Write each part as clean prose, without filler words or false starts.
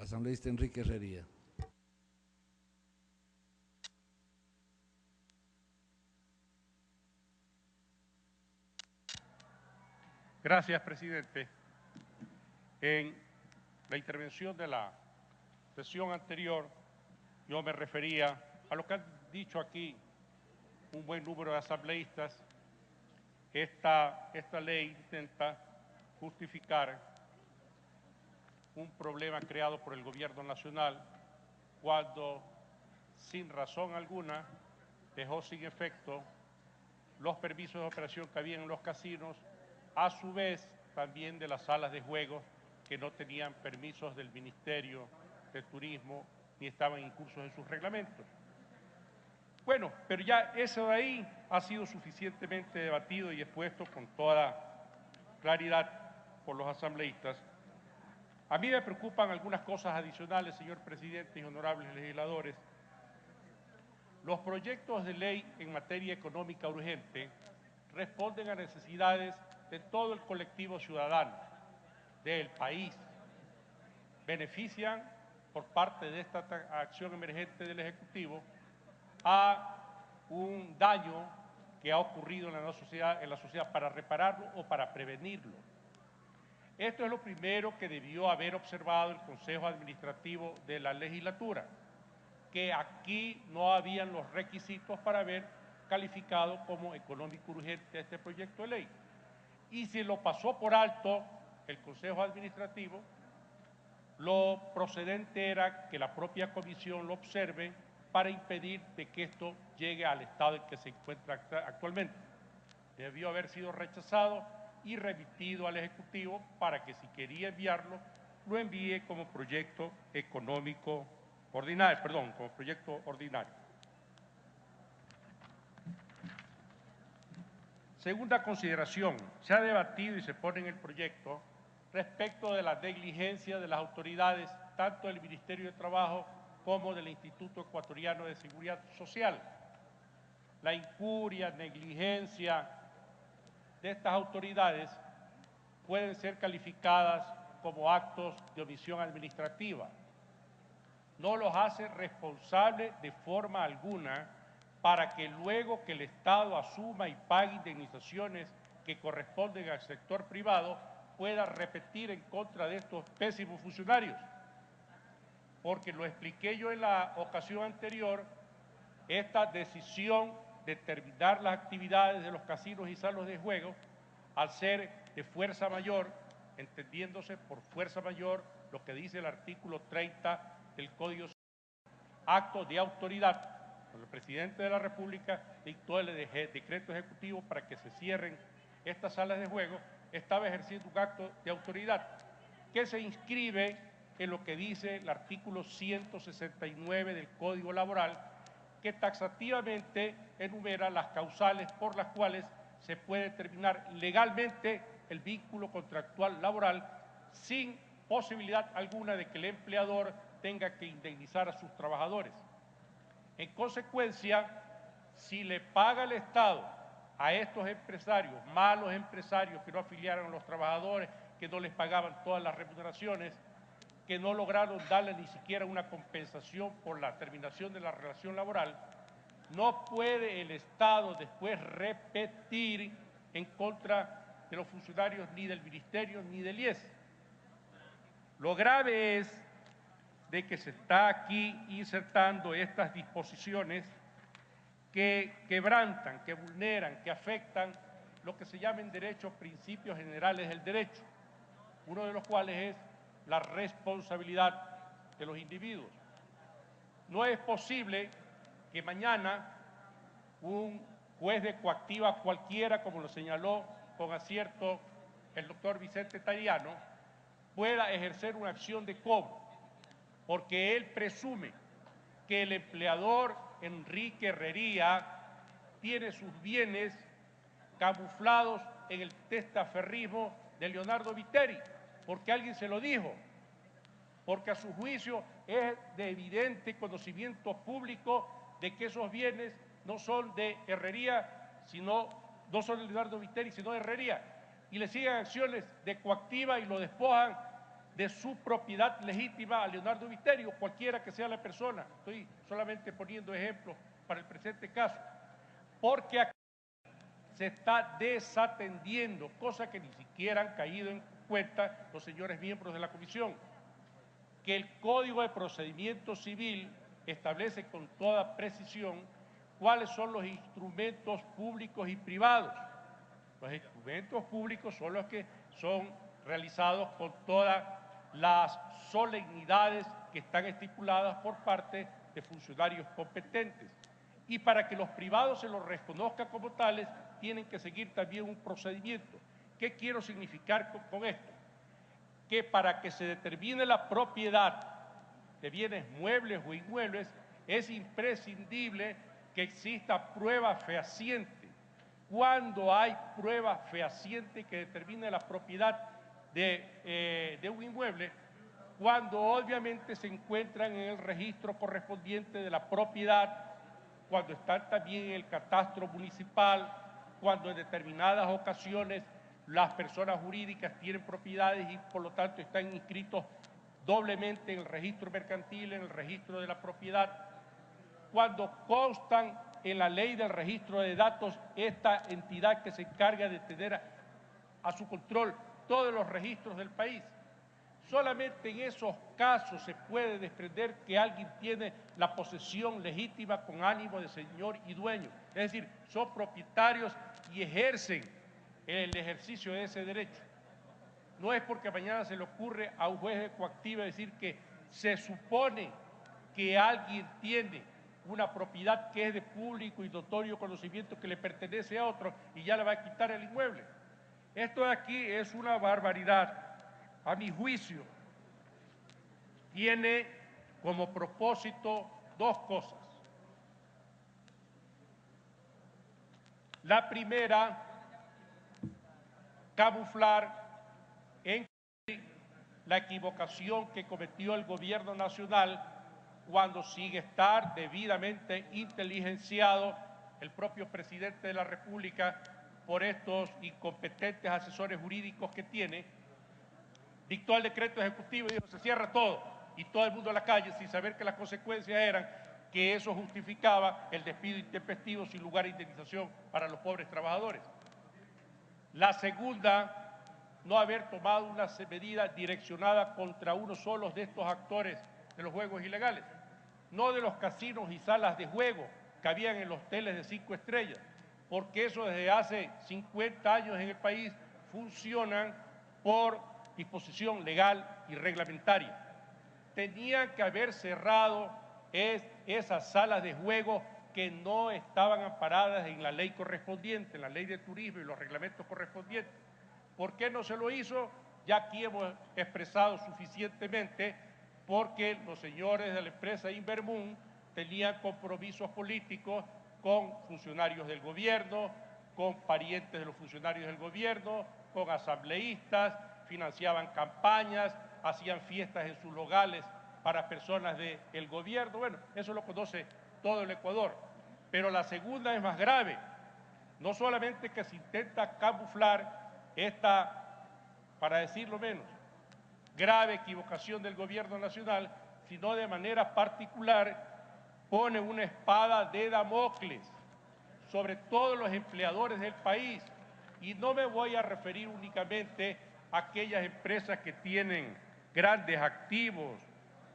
Asambleísta Enrique Herrería. Gracias, presidente. En la intervención de la sesión anterior, yo me refería a lo que han dicho aquí un buen número de asambleístas. Esta ley intenta justificar un problema creado por el gobierno nacional cuando, sin razón alguna, dejó sin efecto los permisos de operación que había en los casinos, a su vez también de las salas de juego que no tenían permisos del Ministerio de Turismo ni estaban incursos en sus reglamentos. Bueno, pero ya eso de ahí ha sido suficientemente debatido y expuesto con toda claridad por los asambleístas. A mí me preocupan algunas cosas adicionales, señor presidente y honorables legisladores. Los proyectos de ley en materia económica urgente responden a necesidades de todo el colectivo ciudadano del país. Benefician, por parte de esta acción emergente del Ejecutivo, a un daño que ha ocurrido en la sociedad para repararlo o para prevenirlo. Esto es lo primero que debió haber observado el Consejo Administrativo de la legislatura, que aquí no habían los requisitos para haber calificado como económico urgente este proyecto de ley. Y si lo pasó por alto el Consejo Administrativo, lo procedente era que la propia comisión lo observe para impedir de que esto llegue al estado en que se encuentra actualmente. Debió haber sido rechazado y remitido al Ejecutivo para que, si quería enviarlo, lo envíe como proyecto económico ordinario, como proyecto ordinario. Segunda consideración, se ha debatido y se pone en el proyecto respecto de la negligencia de las autoridades, tanto del Ministerio de Trabajo como del Instituto Ecuatoriano de Seguridad Social. La incuria, negligencia de estas autoridades pueden ser calificadas como actos de omisión administrativa. No los hace responsables de forma alguna para que luego que el Estado asuma y pague indemnizaciones que corresponden al sector privado, pueda repetir en contra de estos pésimos funcionarios. Porque lo expliqué yo en la ocasión anterior, esta decisión de terminar las actividades de los casinos y salas de juego, al ser de fuerza mayor, entendiéndose por fuerza mayor lo que dice el artículo 30 del Código Civil, acto de autoridad. El presidente de la República dictó el decreto ejecutivo para que se cierren estas salas de juego, estaba ejerciendo un acto de autoridad que se inscribe en lo que dice el artículo 169 del Código Laboral, que taxativamente enumera las causales por las cuales se puede terminar legalmente el vínculo contractual laboral sin posibilidad alguna de que el empleador tenga que indemnizar a sus trabajadores. En consecuencia, si le paga el Estado a estos empresarios, malos empresarios que no afiliaron a los trabajadores, que no les pagaban todas las remuneraciones, que no lograron darle ni siquiera una compensación por la terminación de la relación laboral, no puede el Estado después repetir en contra de los funcionarios ni del Ministerio ni del IES. Lo grave es de que se está aquí insertando estas disposiciones que quebrantan, que vulneran, que afectan lo que se llaman derechos, principios generales del derecho, uno de los cuales es la responsabilidad de los individuos. No es posible que mañana un juez de coactiva cualquiera, como lo señaló con acierto el doctor Vicente Tariano, pueda ejercer una acción de cobro, porque él presume que el empleador Enrique Herrería tiene sus bienes camuflados en el testaferrismo de Leonardo Viteri, porque alguien se lo dijo, porque a su juicio es de evidente conocimiento público de que esos bienes no son de Herrería, no son de Leonardo Viteri, sino de Herrería, y le siguen acciones de coactiva y lo despojan de su propiedad legítima a Leonardo Viteri, cualquiera que sea la persona. Estoy solamente poniendo ejemplos para el presente caso, porque aquí se está desatendiendo, cosa que ni siquiera han caído en cuenta los señores miembros de la comisión, que el Código de Procedimiento Civil establece con toda precisión cuáles son los instrumentos públicos y privados. Los instrumentos públicos son los que son realizados con todas las solemnidades que están estipuladas por parte de funcionarios competentes. Y para que los privados se los reconozcan como tales, tienen que seguir también un procedimiento. ¿Qué quiero significar con esto? Que para que se determine la propiedad de bienes muebles o inmuebles, es imprescindible que exista prueba fehaciente. Cuando hay prueba fehaciente que determine la propiedad de un inmueble, cuando obviamente se encuentran en el registro correspondiente de la propiedad, cuando están también en el catastro municipal, cuando en determinadas ocasiones las personas jurídicas tienen propiedades y por lo tanto están inscritos doblemente en el registro mercantil, en el registro de la propiedad, cuando constan en la ley del registro de datos esta entidad que se encarga de tener a su control todos los registros del país. Solamente en esos casos se puede desprender que alguien tiene la posesión legítima con ánimo de señor y dueño. Es decir, son propietarios y ejercen el ejercicio de ese derecho. No es porque mañana se le ocurre a un juez coactivo decir que se supone que alguien tiene una propiedad que es de público y notorio conocimiento que le pertenece a otro y ya le va a quitar el inmueble. Esto de aquí es una barbaridad. A mi juicio, tiene como propósito dos cosas. La primera, camuflar en la equivocación que cometió el gobierno nacional cuando, sin estar debidamente inteligenciado el propio presidente de la República por estos incompetentes asesores jurídicos que tiene, dictó el decreto ejecutivo y dijo, se cierra todo, y todo el mundo a la calle sin saber que las consecuencias eran que eso justificaba el despido intempestivo sin lugar a indemnización para los pobres trabajadores. La segunda, no haber tomado una medida direccionada contra uno solo de estos actores de los juegos ilegales, no de los casinos y salas de juego que habían en los hoteles de 5 estrellas, porque eso desde hace 50 años en el país funcionan por disposición legal y reglamentaria. Tenían que haber cerrado esas salas de juego que no estaban amparadas en la ley correspondiente, en la ley de turismo y los reglamentos correspondientes. ¿Por qué no se lo hizo? Ya aquí hemos expresado suficientemente, porque los señores de la empresa Invermoon tenían compromisos políticos con funcionarios del gobierno, con parientes de los funcionarios del gobierno, con asambleístas, financiaban campañas, hacían fiestas en sus locales para personas del gobierno. Bueno, eso lo conoce todo el Ecuador. Pero la segunda es más grave. No solamente que se intenta camuflar esta, para decirlo menos, grave equivocación del gobierno nacional, sino de manera particular pone una espada de Damocles sobre todos los empleadores del país. Y no me voy a referir únicamente a aquellas empresas que tienen grandes activos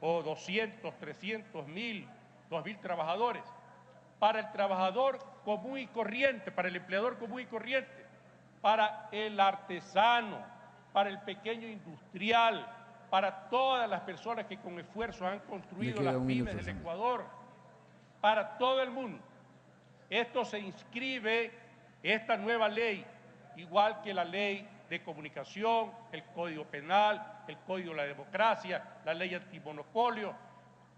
o 200, 300 mil, 2.000 trabajadores. Para el trabajador común y corriente, para el empleador común y corriente, para el artesano, para el pequeño industrial, para todas las personas que con esfuerzo han construido las pymes del Ecuador, para todo el mundo. Esto se inscribe, esta nueva ley, igual que la ley de comunicación, el Código Penal, el Código de la Democracia, la ley antimonopolio.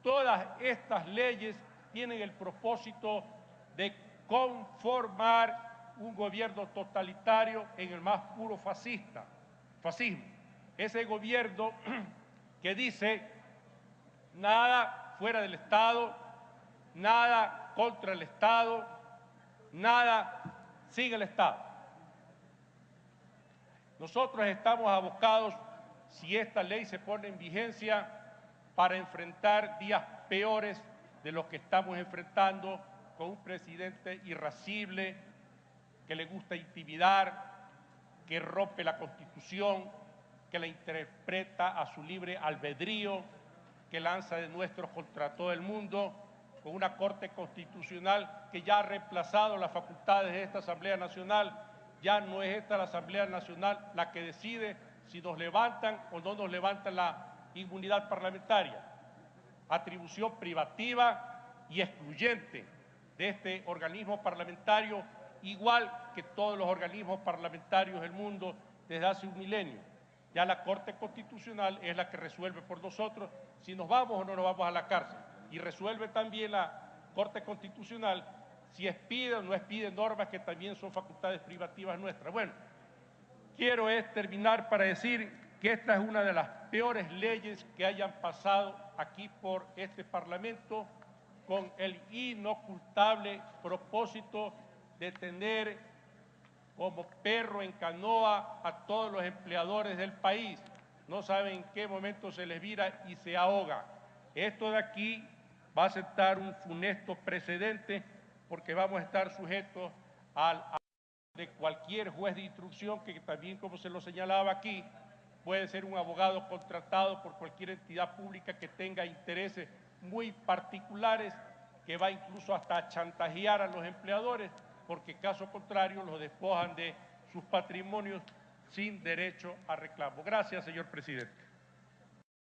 Todas estas leyes tienen el propósito de conformar un gobierno totalitario en el más puro fascismo. Ese gobierno que dice nada fuera del Estado, nada contra el Estado, nada sin el Estado. Nosotros estamos abocados si esta ley se pone en vigencia para enfrentar días peores de los que estamos enfrentando, con un presidente irascible, que le gusta intimidar, que rompe la Constitución, que la interpreta a su libre albedrío, que lanza de nuestros contra todo el mundo, con una Corte Constitucional que ya ha reemplazado las facultades de esta Asamblea Nacional. Ya no es esta la Asamblea Nacional la que decide si nos levantan o no nos levantan la inmunidad parlamentaria. Atribución privativa y excluyente de este organismo parlamentario, igual que todos los organismos parlamentarios del mundo desde hace un milenio. Ya la Corte Constitucional es la que resuelve por nosotros si nos vamos o no nos vamos a la cárcel. Y resuelve también la Corte Constitucional si expide o no expide normas que también son facultades privativas nuestras. Bueno, quiero terminar para decir que esta es una de las peores leyes que hayan pasado aquí por este Parlamento, con el inocultable propósito de tener como perro en canoa a todos los empleadores del país. No saben en qué momento se les vira y se ahoga. Esto de aquí va a sentar un funesto precedente, porque vamos a estar sujetos al de cualquier juez de instrucción, que también, como se lo señalaba aquí, puede ser un abogado contratado por cualquier entidad pública que tenga intereses muy particulares, que va incluso hasta a chantajear a los empleadores, porque caso contrario los despojan de sus patrimonios sin derecho a reclamo. Gracias, señor presidente.